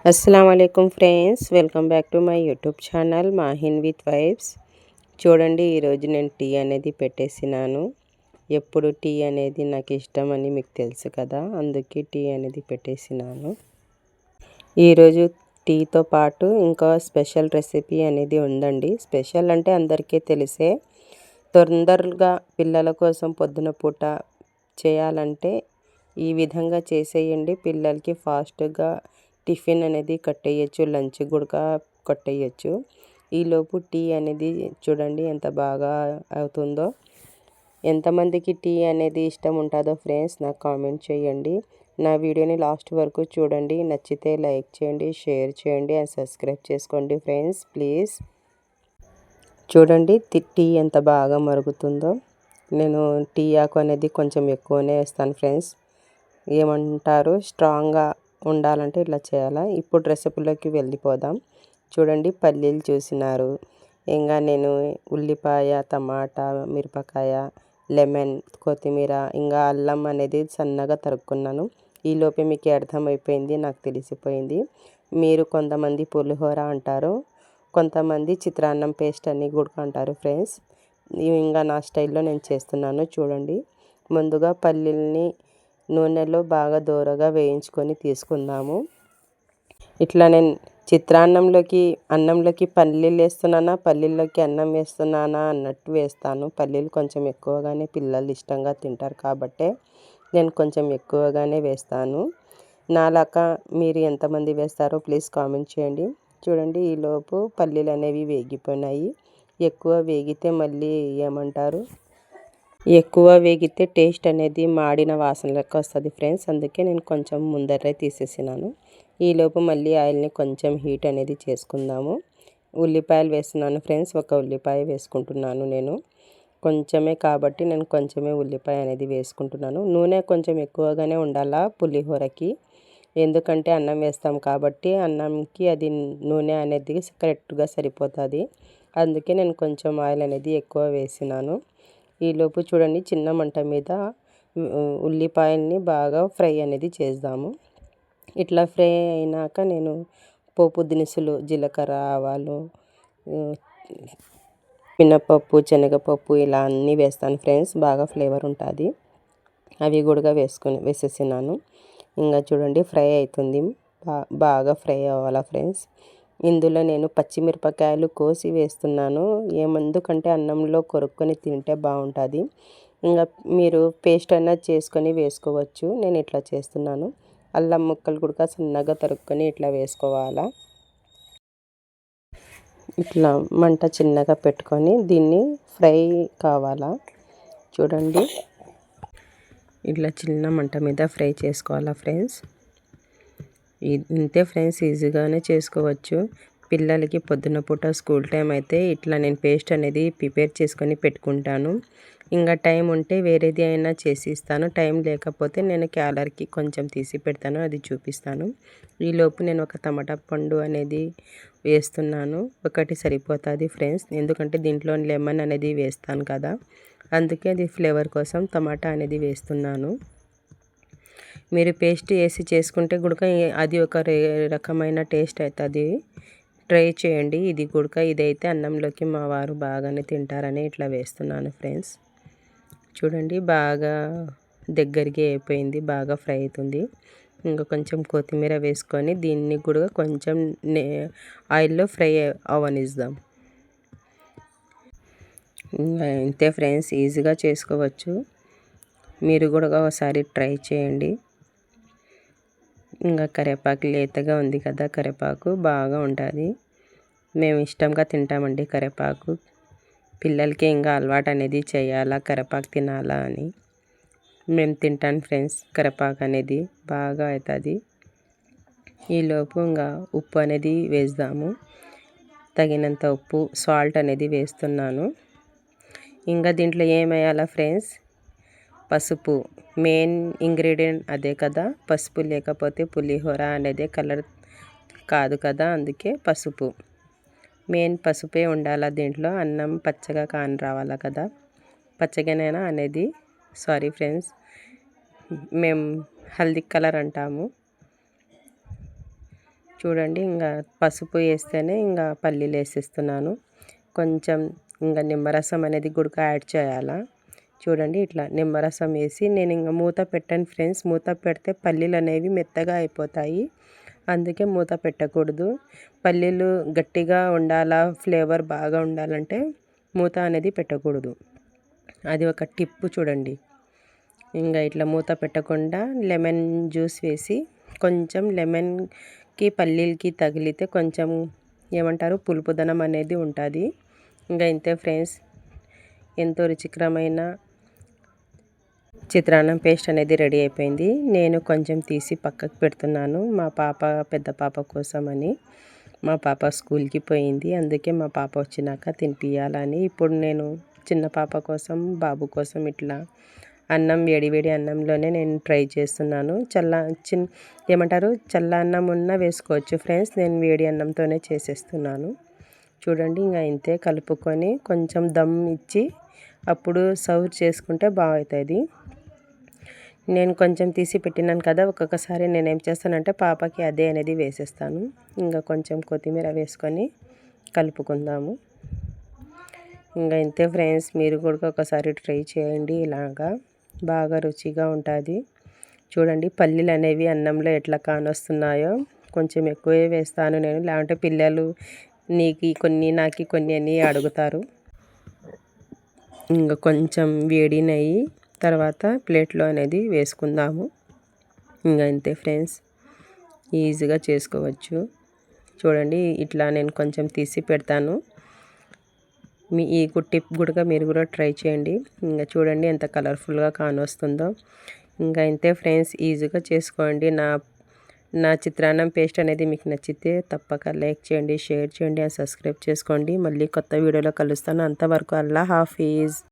అస్సలాముఅలైకుం friends, welcome back to my YouTube channel Mahin with vibes. చూడండి, ఈరోజు నేను టీ అనేది పెట్టేసినాను. ఎప్పుడు టీ అనేది నాకు ఇష్టం అని మీకు తెలుసు కదా, అందుకే టీ అనేది పెట్టేసినాను. ఈరోజు టీతో పాటు ఇంకా స్పెషల్ రెసిపీ అనేది ఉందండి. స్పెషల్ అంటే అందరికీ తెలిసే, తొందరగా పిల్లల కోసం పొద్దున పూట చేయాలంటే ఈ విధంగా చేసేయండి. పిల్లలకి ఫాస్ట్గా టిఫిన్ అనేది కట్టేయచ్చు, లంచ్ కూడా కట్టేయచ్చు. ఈలోపు టీ అనేది చూడండి ఎంత బాగా అవుతుందో. ఎంతమందికి టీ అనేది ఇష్టం ఉంటుందో ఫ్రెండ్స్ నాకు కామెంట్ చేయండి. నా వీడియోని లాస్ట్ వరకు చూడండి. నచ్చితే లైక్ చేయండి, షేర్ చేయండి అండ్ సబ్స్క్రైబ్ చేసుకోండి ఫ్రెండ్స్ ప్లీజ్. చూడండి టీ ఎంత బాగా మరుగుతుందో. నేను టీ ఆకు అనేది కొంచెం ఎక్కువనే వేస్తాను ఫ్రెండ్స్. ఏమంటారు, స్ట్రాంగ్గా ఉండాలంటే ఇట్లా చేయాలా. ఇప్పుడు రెసిపీలోకి వెళ్ళిపోదాం. చూడండి, పల్లీలు చూసినారు. ఇంకా నేను ఉల్లిపాయ, టమాటా, మిరపకాయ, లెమన్, కొత్తిమీర, ఇంకా అల్లం అనేది సన్నగా తరుక్కున్నాను. ఈలోపే మీకు అర్థమైపోయింది, నాకు తెలిసిపోయింది. మీరు కొంతమంది పులిహోర అంటారు, కొంతమంది చిత్రాన్నం పేస్ట్ అని కూడా అంటారు ఫ్రెండ్స్. ఇంకా నా స్టైల్లో నేను చేస్తున్నాను. చూడండి, ముందుగా పల్లీల్ని నూనెలో బాగా దోరగా వేయించుకొని తీసుకుందాము. ఇట్లా నేను చిత్రాన్నంలోకి, అన్నంలోకి పల్లీలు వేస్తున్నానా, పల్లీల్లోకి అన్నం వేస్తున్నానా అన్నట్టు వేస్తాను. పల్లీలు కొంచెం ఎక్కువగానే పిల్లలు ఇష్టంగా తింటారు కాబట్టి నేను కొంచెం ఎక్కువగానే వేస్తాను. నాలాగా మీరు ఎంతమంది వేస్తారో ప్లీజ్ కామెంట్ చేయండి. చూడండి, ఈలోపు పల్లీలు అనేవి వేగిపోయినాయి. ఎక్కువ వేగితే మళ్ళీ ఏమంటారు, ఎక్కువ వేగితే టేస్ట్ అనేది మాడిన వాసన లెక్క వస్తుంది ఫ్రెండ్స్. అందుకే నేను కొంచెం ముందరే తీసేసినాను. ఈలోపు మళ్ళీ ఆయిల్ని కొంచెం హీట్ అనేది చేసుకుందాము. ఉల్లిపాయలు వేస్తున్నాను ఫ్రెండ్స్. ఒక ఉల్లిపాయ వేసుకుంటున్నాను నేను. కొంచెమే కాబట్టి నేను కొంచెమే ఉల్లిపాయ అనేది వేసుకుంటున్నాను. నూనె కొంచెం ఎక్కువగానే ఉండాలా పులిహోరకి, ఎందుకంటే అన్నం వేస్తాం కాబట్టి అన్నంకి అది నూనె అనేది కరెక్ట్గా సరిపోతుంది. అందుకే నేను కొంచెం ఆయిల్ అనేది ఎక్కువ వేసినాను. ఈలోపు చూడండి, చిన్న మంట మీద ఉల్లిపాయల్ని బాగా ఫ్రై అనేది చేద్దాము. ఇట్లా ఫ్రై అయినాక నేను పోపు దినుసులు, జీలకర్ర, ఆవాలు, మినపప్పు, శనగపప్పు ఇలా అన్నీ వేస్తాను ఫ్రెండ్స్. బాగా ఫ్లేవర్ ఉంటుంది. అవి కూడా వేసేసినాను. ఇంకా చూడండి, ఫ్రై అవుతుంది. బాగా ఫ్రై అవ్వాలా ఫ్రెండ్స్. ఇందులో నేను పచ్చిమిరపకాయలు కోసి వేస్తున్నాను. ఎందుకంటే అన్నంలో కొరుక్కొని తింటే బాగుంటుంది. ఇంకా మీరు పేస్ట్ అయినా చేసుకొని వేసుకోవచ్చు. నేను ఇట్లా చేస్తున్నాను. అల్లం ముక్కలు కూడా సన్నగా తరుక్కొని ఇట్లా వేసుకోవాలా. ఇట్లా మంట చిన్నగా పెట్టుకొని దీన్ని ఫ్రై కావాలా. చూడండి, ఇట్లా చిన్న మంట మీద ఫ్రై చేసుకోవాలా ఫ్రెండ్స్. ఇంతే ఫ్రెండ్స్, ఈజీగానే చేసుకోవచ్చు. పిల్లలకి పొద్దున పూట స్కూల్ టైం అయితే ఇట్లా నేను పేస్ట్ అనేది ప్రిపేర్ చేసుకొని పెట్టుకుంటాను. ఇంకా టైం ఉంటే వేరేది అయినా చేసి ఇస్తాను. టైం లేకపోతే నేను క్యాలర్కి కొంచెం తీసి పెడతాను, అది చూపిస్తాను. ఈలోపు నేను ఒక టమాటా పండు అనేది వేస్తున్నాను. ఒకటి సరిపోతుంది ఫ్రెండ్స్, ఎందుకంటే దీంట్లో లెమన్ అనేది వేస్తాను కదా, అందుకే అది ఫ్లేవర్ కోసం టమాటా అనేది వేస్తున్నాను. మీరు పేస్ట్ వేసి చేసుకుంటే గుడక అది ఒక రకమైన టేస్ట్ అవుతుంది. ట్రై చేయండి. ఇది గుడక ఇదైతే అన్నంలోకి మా వారు బాగానే తింటారని ఇట్లా వేస్తున్నాను ఫ్రెండ్స్. చూడండి, బాగా దగ్గరికి అయిపోయింది, బాగా ఫ్రై అవుతుంది. ఇంకా కొంచెం కొత్తిమీర వేసుకొని దీన్ని కూడా కొంచెం ఆయిల్లో ఫ్రై అవనిద్దాం. ఇంతే ఫ్రెండ్స్, ఈజీగా చేసుకోవచ్చు. మీరు కూడా ఒకసారి ట్రై చేయండి. ఇంకా కరివేపాకు లేతగా ఉంది కదా, కరివేపాకు బాగా ఉంటుంది. మేము ఇష్టంగా తింటామండి కరివేపాకు. పిల్లలకి ఇంకా అలవాటు అనేది చేయాలా, కరివేపాకు తినాలా అని. మేము తింటాను ఫ్రెండ్స్, కరివేపాకు అనేది బాగా అవుతుంది. ఈలోపు ఇంకా ఉప్పు అనేది వేద్దాము. తగినంత ఉప్పు, సాల్ట్ అనేది వేస్తున్నాను. ఇంకా దీంట్లో ఏమేయాలా ఫ్రెండ్స్, పసుపు మెయిన్ ఇంగ్రీడియంట్ అదే కదా. పసుపు లేకపోతే పులిహోర అనేది కలర్ కాదు కదా, అందుకే పసుపు మెయిన్. పసుపే ఉండాలా దీంట్లో. అన్నం పచ్చగా కాని రావాలా కదా, పచ్చగానైనా అనేది, సారీ ఫ్రెండ్స్, మేము హల్దీ కలర్ అంటాము. చూడండి ఇంకా పసుపు వేస్తేనే ఇంకా పల్లీలు వేసేస్తున్నాను. కొంచెం ఇంకా నిమ్మరసం అనేది గుడక యాడ్ చేయాలా. చూడండి ఇట్లా నిమ్మరసం వేసి నేను ఇంకా మూత పెట్టాను ఫ్రెండ్స్. మూత పెడితే పల్లీలు అనేవి మెత్తగా అయిపోతాయి, అందుకే మూత పెట్టకూడదు. పల్లీలు గట్టిగా ఉండాలా, ఫ్లేవర్ బాగా ఉండాలంటే మూత అనేది పెట్టకూడదు. అది ఒక టిప్పు చూడండి. ఇంకా ఇట్లా మూత పెట్టకుండా లెమన్ జ్యూస్ వేసి కొంచెం లెమన్కి పల్లీలకి తగిలితే కొంచెం ఏమంటారు పులుపుదనం అనేది ఉంటుంది. ఇంకా ఇంతే ఫ్రెండ్స్, ఎంతో రుచికరమైన చిత్రాన్నం పేస్ట్ అనేది రెడీ అయిపోయింది. నేను కొంచెం తీసి పక్కకు పెడుతున్నాను మా పాప పెద్ద పాప కోసం అని. మా పాప స్కూల్కి పోయింది, అందుకే మా పాప వచ్చినాక తినిపియాలని ఇప్పుడు నేను చిన్న పాప కోసం బాబు కోసం ఇట్లా అన్నం వేడి అన్నంలోనే నేను ట్రై చేస్తున్నాను. ఏమంటారు చల్ల అన్నం ఉన్న వేసుకోవచ్చు ఫ్రెండ్స్. నేను వేడి అన్నంతోనే చేసేస్తున్నాను. చూడండి ఇంకా ఇంతే కలుపుకొని కొంచెం దమ్ ఇచ్చి అప్పుడు సర్వ్ చేసుకుంటే బాగుంటుంది. నేను కొంచెం తీసి పెట్టినాను కదా, ఒక్కొక్కసారి నేనేం చేస్తానంటే పాపకి అదే అనేది వేసేస్తాను. ఇంకా కొంచెం కొత్తిమీర వేసుకొని కలుపుకుందాము. ఇంకా ఇంతే ఫ్రెండ్స్, మీరు కూడా ఒకసారి ట్రై చేయండి, ఇలాగా బాగా రుచిగా ఉంటుంది. చూడండి పల్లీలు అనేవి అన్నంలో ఎట్లా కానొస్తున్నాయో. కొంచెం ఎక్కువే వేస్తాను నేను, లేకుంటే పిల్లలు నీకు కొన్ని నాకు కొన్ని అని అడుగుతారు. ఇంకా కొంచెం వేడి నెయ్యి తర్వాత ప్లేట్లో అనేది వేసుకుందాము. ఇంకా అంతే ఫ్రెండ్స్, ఈజీగా చేసుకోవచ్చు. చూడండి ఇట్లా నేను కొంచెం తీసి పెడతాను. ఈ టిప్ కూడా మీరు కూడా ట్రై చేయండి. ఇంకా చూడండి ఎంత కలర్ఫుల్గా కానొస్తుందో. ఇంకా ఇంతే ఫ్రెండ్స్, ఈజీగా చేసుకోండి. నా చిత్రాన్నం పేస్ట్ అనేది మీకు నచ్చితే తప్పక లైక్ చేయండి, షేర్ చేయండి, సబ్స్క్రైబ్ చేసుకోండి. మళ్ళీ కొత్త వీడియోలో కలుస్తాను. అంతవరకు అల్లా హాఫీజ్.